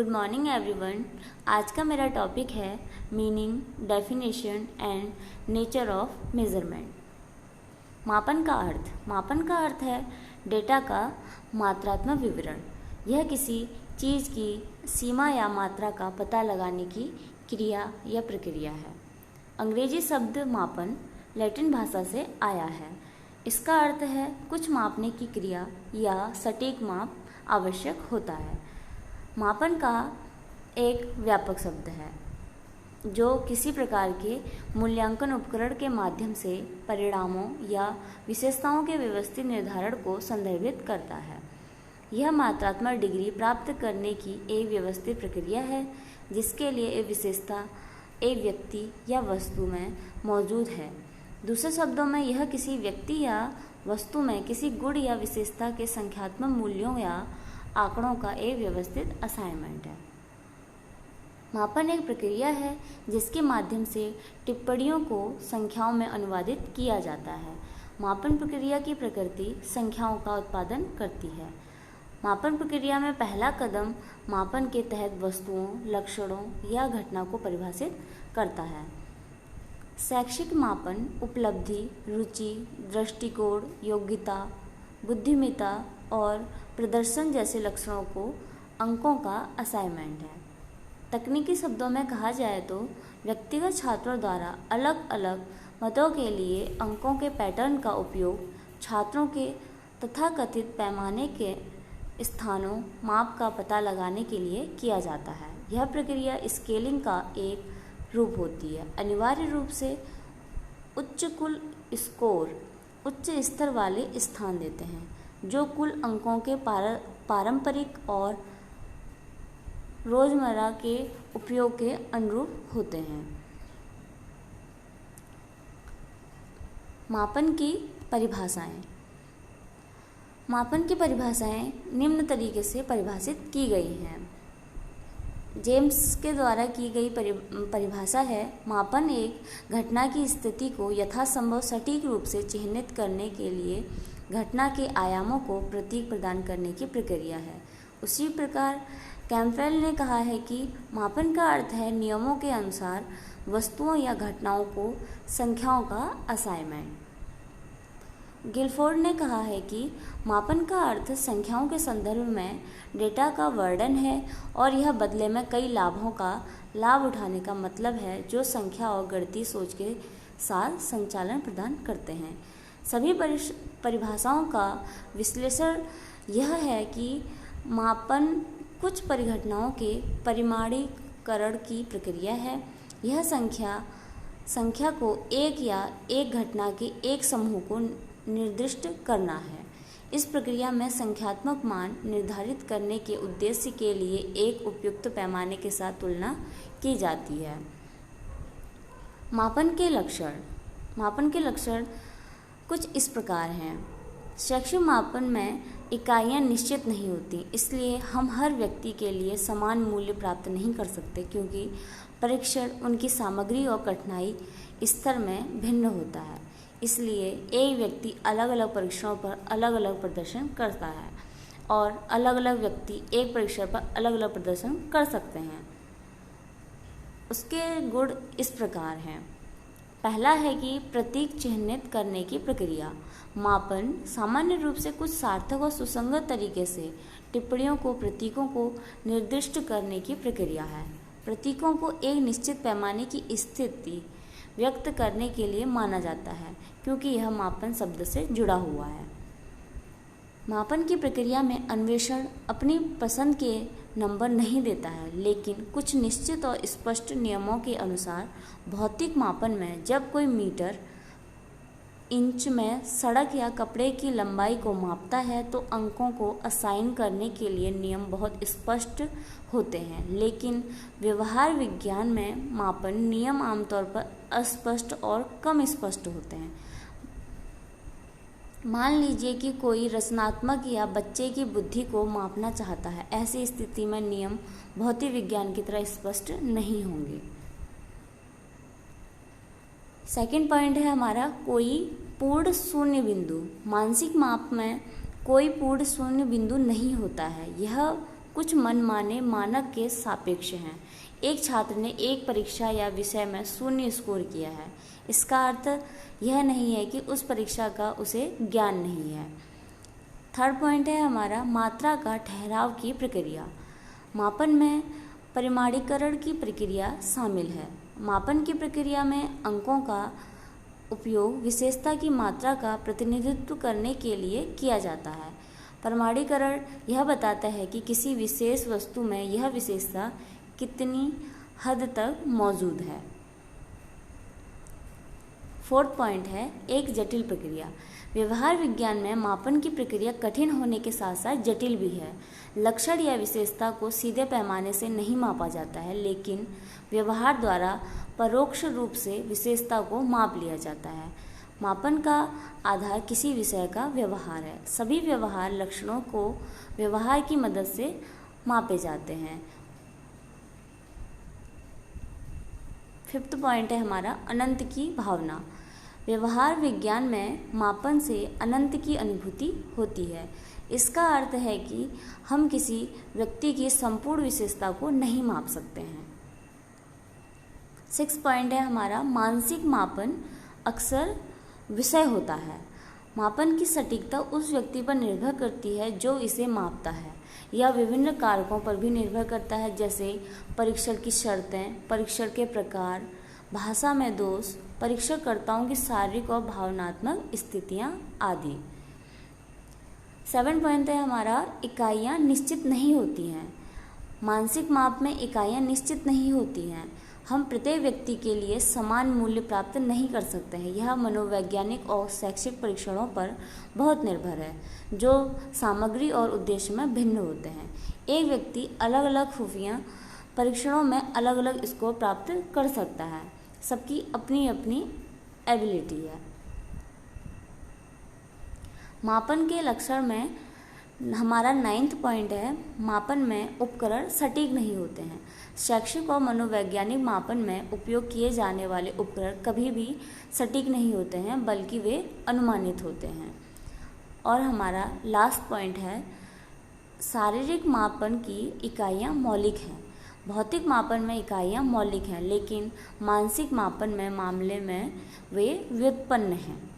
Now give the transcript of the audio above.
Good morning everyone. आज का मेरा टॉपिक है meaning, definition and nature of measurement. मापन का अर्थ है डेटा का मात्रात्मक विवरण। यह किसी चीज़ की सीमा या मात्रा का पता लगाने की क्रिया या प्रक्रिया है। अंग्रेजी शब्द मापन लैटिन भाषा से आया है। इसका अर्थ है कुछ मापने की क्रिया या सटीक माप आवश्यक होता है। मापन का एक व्यापक शब्द है जो किसी प्रकार के मूल्यांकन उपकरण के माध्यम से परिणामों या विशेषताओं के व्यवस्थित निर्धारण को संदर्भित करता है। यह मात्रात्मक डिग्री प्राप्त करने की एक व्यवस्थित प्रक्रिया है जिसके लिए एक विशेषता एक व्यक्ति या वस्तु में मौजूद है। दूसरे शब्दों में, यह किसी व्यक्ति या वस्तु में किसी गुण या विशेषता के संख्यात्मक मूल्यों या आंकड़ों का एक व्यवस्थित असाइनमेंट है। मापन एक प्रक्रिया है जिसके माध्यम से टिप्पणियों को संख्याओं में अनुवादित किया जाता है। मापन प्रक्रिया की प्रकृति संख्याओं का उत्पादन करती है। मापन प्रक्रिया में पहला कदम मापन के तहत वस्तुओं, लक्षणों या घटना को परिभाषित करता है। शैक्षिक मापन उपलब्धि, रुचि, दृष्टिकोण, योग्यता, बुद्धिमत्ता और प्रदर्शन जैसे लक्षणों को अंकों का असाइनमेंट है। तकनीकी शब्दों में कहा जाए तो व्यक्तिगत छात्रों द्वारा अलग अलग मतों के लिए अंकों के पैटर्न का उपयोग छात्रों के तथाकथित पैमाने के स्थानों माप का पता लगाने के लिए किया जाता है। यह प्रक्रिया स्केलिंग का एक रूप होती है। अनिवार्य रूप से उच्च कुल स्कोर उच्च स्तर वाले स्थान देते हैं जो कुल अंकों के पारंपरिक और रोजमर्रा के उपयोग के अनुरूप होते हैं। मापन की परिभाषाएं निम्न तरीके से परिभाषित की गई हैं। जेम्स के द्वारा की गई परिभाषा है, मापन एक घटना की स्थिति को यथासंभव सटीक रूप से चिह्नित करने के लिए घटना के आयामों को प्रतीक प्रदान करने की प्रक्रिया है। उसी प्रकार कैम्पबेल ने कहा है कि मापन का अर्थ है नियमों के अनुसार वस्तुओं या घटनाओं को संख्याओं का असाइनमेंट। गिलफोर्ड ने कहा है कि मापन का अर्थ संख्याओं के संदर्भ में डेटा का वर्णन है और यह बदले में कई लाभों का लाभ उठाने का मतलब है जो संख्या और गणितीय सोच के साथ संचालन प्रदान करते हैं। सभी परिभाषाओं का विश्लेषण यह है कि मापन कुछ परिघटनाओं के परिमाणीकरण की प्रक्रिया है। यह संख्या को एक या एक घटना के एक समूह को निर्दिष्ट करना है। इस प्रक्रिया में संख्यात्मक मान निर्धारित करने के उद्देश्य के लिए एक उपयुक्त पैमाने के साथ तुलना की जाती है। मापन के लक्षण कुछ इस प्रकार हैं। शैक्षिक मापन में इकाइयाँ निश्चित नहीं होती, इसलिए हम हर व्यक्ति के लिए समान मूल्य प्राप्त नहीं कर सकते क्योंकि परीक्षण उनकी सामग्री और कठिनाई स्तर में भिन्न होता है। इसलिए एक व्यक्ति अलग अलग परीक्षणों पर अलग अलग प्रदर्शन करता है और अलग अलग व्यक्ति एक परीक्षण पर अलग अलग प्रदर्शन कर सकते हैं। उसके गुण इस प्रकार हैं। पहला है कि प्रतीक चिह्नित करने की प्रक्रिया। मापन सामान्य रूप से कुछ सार्थक और सुसंगत तरीके से टिप्पणियों को प्रतीकों को निर्दिष्ट करने की प्रक्रिया है। प्रतीकों को एक निश्चित पैमाने की स्थिति व्यक्त करने के लिए माना जाता है क्योंकि यह मापन शब्द से जुड़ा हुआ है। मापन की प्रक्रिया में अन्वेषण अपनी पसंद के नंबर नहीं देता है, लेकिन कुछ निश्चित और स्पष्ट नियमों के अनुसार भौतिक मापन में जब कोई मीटर इंच में सड़क या कपड़े की लंबाई को मापता है तो अंकों को असाइन करने के लिए नियम बहुत स्पष्ट होते हैं, लेकिन व्यवहार विज्ञान में मापन नियम आमतौर पर अस्पष्ट और कम स्पष्ट होते हैं। मान लीजिए कि कोई रचनात्मक या बच्चे की बुद्धि को मापना चाहता है। ऐसी स्थिति में नियम भौतिक विज्ञान की तरह स्पष्ट नहीं होंगे। सेकंड पॉइंट है हमारा कोई पूर्ण शून्य बिंदु। मानसिक माप में कोई पूर्ण शून्य बिंदु नहीं होता है। यह कुछ मनमाने मानक के सापेक्ष हैं। एक छात्र ने एक परीक्षा या विषय में 0 स्कोर किया है, इसका अर्थ यह नहीं है कि उस परीक्षा का उसे ज्ञान नहीं है। थर्ड पॉइंट है हमारा मात्रा का ठहराव की प्रक्रिया। मापन में परिमाणीकरण की प्रक्रिया शामिल है। मापन की प्रक्रिया में अंकों का उपयोग विशेषता की मात्रा का प्रतिनिधित्व करने के लिए किया जाता है। परिमाणीकरण यह बताता है कि किसी विशेष वस्तु में यह विशेषता कितनी हद तक मौजूद है। फोर्थ पॉइंट है एक जटिल प्रक्रिया। व्यवहार विज्ञान में मापन की प्रक्रिया कठिन होने के साथ साथ जटिल भी है। लक्षण या विशेषता को सीधे पैमाने से नहीं मापा जाता है, लेकिन व्यवहार द्वारा परोक्ष रूप से विशेषता को माप लिया जाता है। मापन का आधार किसी विषय का व्यवहार है। सभी व्यवहार लक्षणों को व्यवहार की मदद से मापे जाते हैं। फिफ्थ पॉइंट है हमारा अनंत की भावना। व्यवहार विज्ञान में मापन से अनंत की अनुभूति होती है। इसका अर्थ है कि हम किसी व्यक्ति की संपूर्ण विशेषता को नहीं माप सकते हैं। 6 पॉइंट है हमारा मानसिक मापन अक्सर विषय होता है। मापन की सटीकता उस व्यक्ति पर निर्भर करती है जो इसे मापता है। यह विभिन्न कारकों पर भी निर्भर करता है, जैसे परीक्षण की शर्तें, परीक्षण के प्रकार, भाषा में दोष, परीक्षणकर्ताओं की शारीरिक और भावनात्मक स्थितियां आदि। 7 पॉइंट है हमारा इकाइयां निश्चित नहीं होती हैं। मानसिक माप में इकाइयां निश्चित नहीं होती हैं। हम प्रत्येक व्यक्ति के लिए समान मूल्य प्राप्त नहीं कर सकते हैं। यह मनोवैज्ञानिक और शैक्षिक परीक्षणों पर बहुत निर्भर है, जो सामग्री और उद्देश्य में भिन्न होते हैं। एक व्यक्ति अलग अलग खुफिया परीक्षणों में अलग अलग स्कोर प्राप्त कर सकता है। सबकी अपनी अपनी एबिलिटी है। मापन के लक्षण में हमारा 9th पॉइंट है मापन में उपकरण सटीक नहीं होते हैं। शैक्षिक और मनोवैज्ञानिक मापन में उपयोग किए जाने वाले उपकरण कभी भी सटीक नहीं होते हैं, बल्कि वे अनुमानित होते हैं। और हमारा लास्ट पॉइंट है शारीरिक मापन की इकाइयां मौलिक हैं। भौतिक मापन में इकाइयां मौलिक हैं, लेकिन मानसिक मापन में मामले में वे व्युत्पन्न हैं।